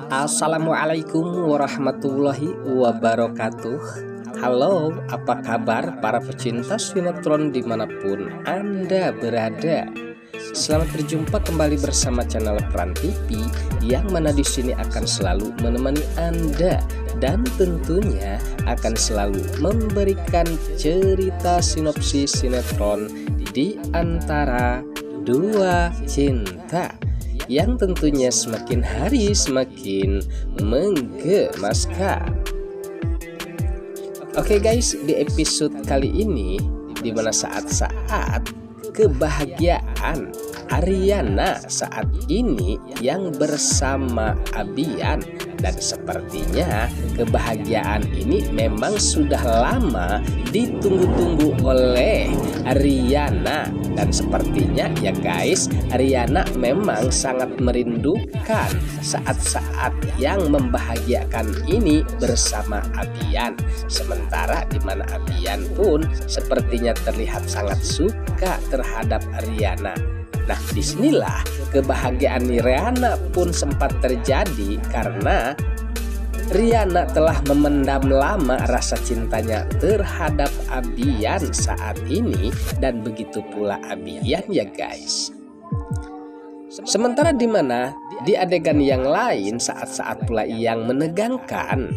Assalamualaikum warahmatullahi wabarakatuh. Halo, apa kabar para pecinta sinetron dimanapun Anda berada? Selamat berjumpa kembali bersama channel Peran TV, yang mana di sini akan selalu menemani Anda dan tentunya akan selalu memberikan cerita sinopsis sinetron di antara dua cinta yang tentunya semakin hari semakin menggemaskan. Oke guys, di episode kali ini dimana saat-saat kebahagiaan Ariana saat ini yang bersama Abian, dan sepertinya kebahagiaan ini memang sudah lama ditunggu-tunggu oleh Ariana, dan sepertinya ya guys, Ariana memang sangat merindukan saat-saat yang membahagiakan ini bersama Abian. Sementara dimana Abian pun sepertinya terlihat sangat suka terhadap Ariana. Nah, disinilah kebahagiaan Riana pun sempat terjadi karena Riana telah memendam lama rasa cintanya terhadap Abian saat ini, dan begitu pula Abian ya guys. Sementara dimana di adegan yang lain saat-saat pula yang menegangkan,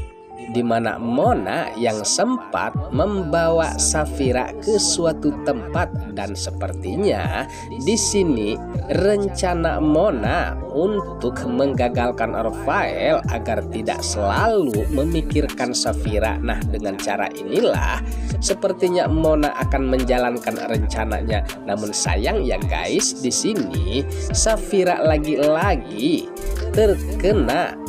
di mana Mona yang sempat membawa Safira ke suatu tempat, dan sepertinya di sini rencana Mona untuk menggagalkan Rafael agar tidak selalu memikirkan Safira. Nah, dengan cara inilah sepertinya Mona akan menjalankan rencananya. Namun sayang ya guys, di sini Safira lagi-lagi terkena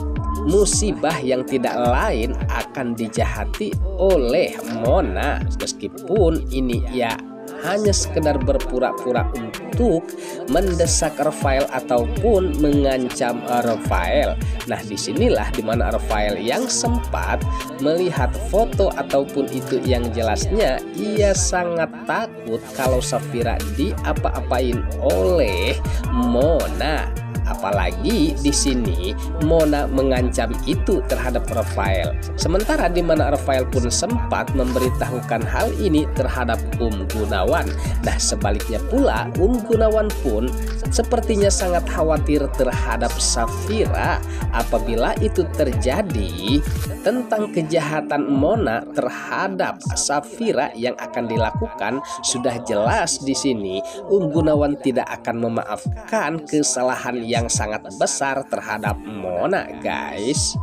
musibah yang tidak lain akan dijahati oleh Mona, meskipun ini ya hanya sekedar berpura-pura untuk mendesak Rafael ataupun mengancam Rafael. Nah, disinilah dimana Rafael yang sempat melihat foto ataupun itu yang jelasnya ia sangat takut kalau Safira diapa-apain oleh Mona. Apalagi di sini Mona mengancam itu terhadap Rafael. Sementara di mana Rafael pun sempat memberitahukan hal ini terhadap Gunawan. Nah, sebaliknya pula Gunawan pun sepertinya sangat khawatir terhadap Safira apabila itu terjadi tentang kejahatan Mona terhadap Safira yang akan dilakukan. Sudah jelas di sini Gunawan tidak akan memaafkan kesalahan yang sangat besar terhadap Mona guys.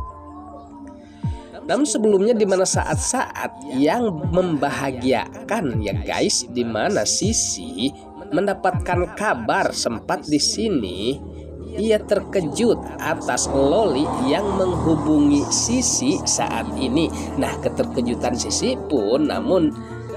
Namun sebelumnya di mana saat-saat yang membahagiakan ya guys, di mana Sisi mendapatkan kabar sempat di sini ia terkejut atas Loli yang menghubungi Sisi saat ini. Nah, keterkejutan Sisi pun namun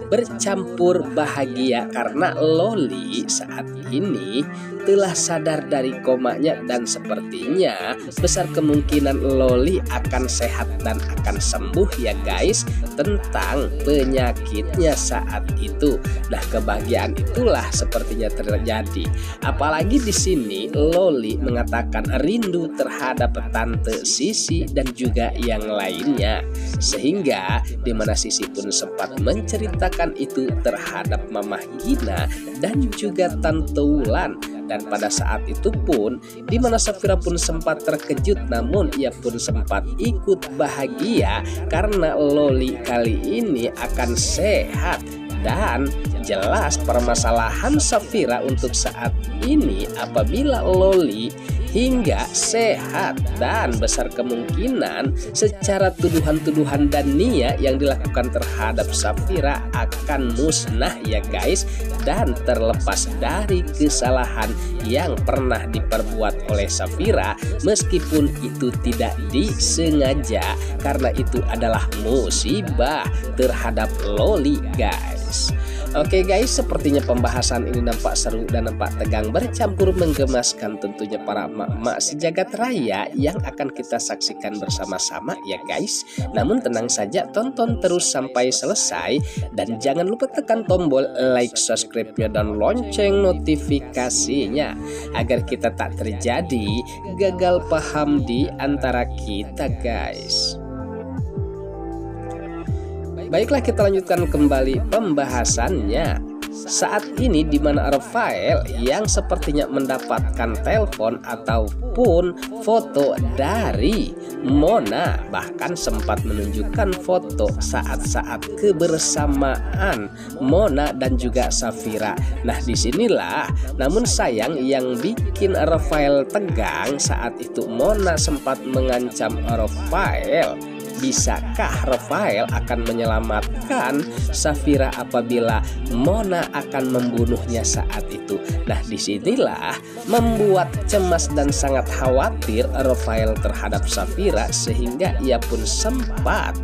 bercampur bahagia karena Loli saat ini telah sadar dari komanya, dan sepertinya besar kemungkinan Loli akan sehat dan akan sembuh ya guys tentang penyakitnya saat itu. Nah, kebahagiaan itulah sepertinya terjadi. Apalagi di sini Loli mengatakan rindu terhadap tante Sisi dan juga yang lainnya, sehingga dimana Sisi pun sempat menceritakan itu terhadap Mama Gina dan juga Tante Wulan. Dan pada saat itu pun dimana Safira pun sempat terkejut, namun ia pun sempat ikut bahagia karena Loli kali ini akan sehat. Dan jelas permasalahan Safira untuk saat ini apabila Loli hingga sehat, dan besar kemungkinan secara tuduhan-tuduhan dan niat yang dilakukan terhadap Safira akan musnah ya guys, dan terlepas dari kesalahan yang pernah diperbuat oleh Safira, meskipun itu tidak disengaja, karena itu adalah musibah terhadap Loli guys. Oke guys, sepertinya pembahasan ini nampak seru dan nampak tegang bercampur menggemaskan tentunya para emak-emak sejagat raya yang akan kita saksikan bersama-sama ya guys. Namun tenang saja, tonton terus sampai selesai dan jangan lupa tekan tombol like, subscribe-nya dan lonceng notifikasinya agar kita tak terjadi gagal paham di antara kita guys. Baiklah, kita lanjutkan kembali pembahasannya. Saat ini di mana Rafael yang sepertinya mendapatkan telepon ataupun foto dari Mona, bahkan sempat menunjukkan foto saat-saat kebersamaan Mona dan juga Safira. Nah, disinilah namun sayang yang bikin Rafael tegang saat itu Mona sempat mengancam Rafael. Bisakah Rafael akan menyelamatkan Safira apabila Mona akan membunuhnya saat itu? Nah, disinilah membuat cemas dan sangat khawatir Rafael terhadap Safira sehingga ia pun sempat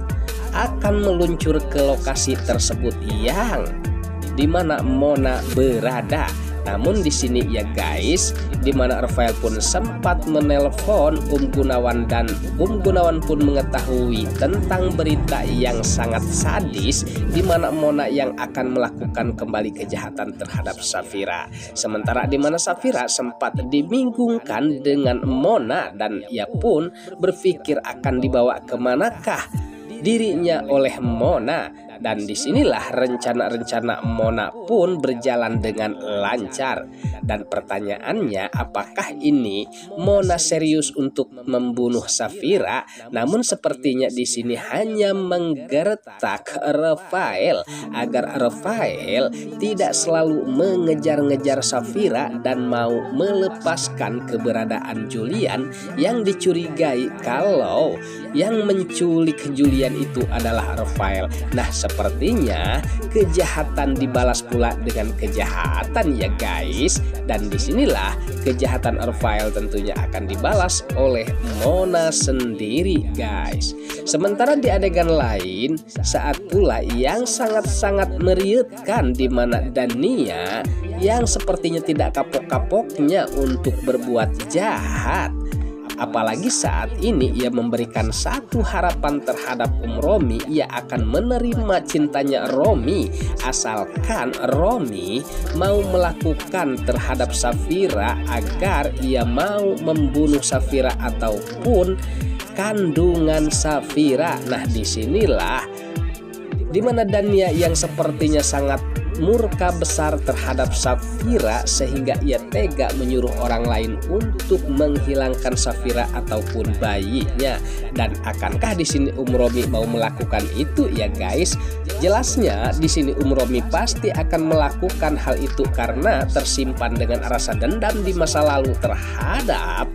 akan meluncur ke lokasi tersebut yang dimana Mona berada. Namun di sini ya guys, dimana Rafael pun sempat menelpon Gunawan dan Gunawan pun mengetahui tentang berita yang sangat sadis dimana Mona yang akan melakukan kembali kejahatan terhadap Safira. Sementara dimana Safira sempat dibingungkan dengan Mona dan ia pun berpikir akan dibawa kemanakah dirinya oleh Mona. Dan disinilah rencana-rencana Mona pun berjalan dengan lancar. Dan pertanyaannya, apakah ini Mona serius untuk membunuh Safira? Namun sepertinya di sini hanya menggertak Rafael agar Rafael tidak selalu mengejar-ngejar Safira dan mau melepaskan keberadaan Julian yang dicurigai kalau yang menculik Julian itu adalah Rafael. Nah, sepertinya kejahatan dibalas pula dengan kejahatan ya guys. Dan disinilah kejahatan Rafael tentunya akan dibalas oleh Mona sendiri guys. Sementara di adegan lain saat pula yang sangat-sangat meriutkan di mana Dania yang sepertinya tidak kapok-kapoknya untuk berbuat jahat. Apalagi saat ini ia memberikan satu harapan terhadap Romi, ia akan menerima cintanya Romi asalkan Romi mau melakukan terhadap Safira agar ia mau membunuh Safira ataupun kandungan Safira. Nah, disinilah dimana Dania yang sepertinya sangat murka besar terhadap Safira sehingga ia tega menyuruh orang lain untuk menghilangkan Safira ataupun bayinya. Dan akankah di sini Romi mau melakukan itu ya guys? Jelasnya di sini Romi pasti akan melakukan hal itu karena tersimpan dengan rasa dendam di masa lalu terhadap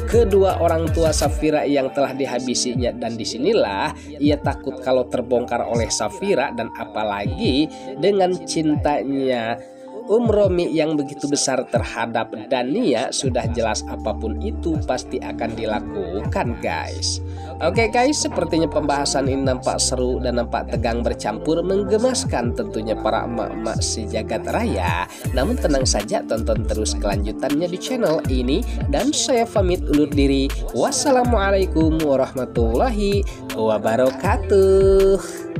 kedua orang tua Safira yang telah dihabisinya. Dan disinilah ia takut kalau terbongkar oleh Safira dan apalagi dengan cintanya Romi yang begitu besar terhadap Dania, sudah jelas apapun itu pasti akan dilakukan guys. Oke guys, sepertinya pembahasan ini nampak seru dan nampak tegang bercampur menggemaskan tentunya para emak-emak sejagat raya. Namun tenang saja, tonton terus kelanjutannya di channel ini. Dan saya pamit undur diri. Wassalamualaikum warahmatullahi wabarakatuh.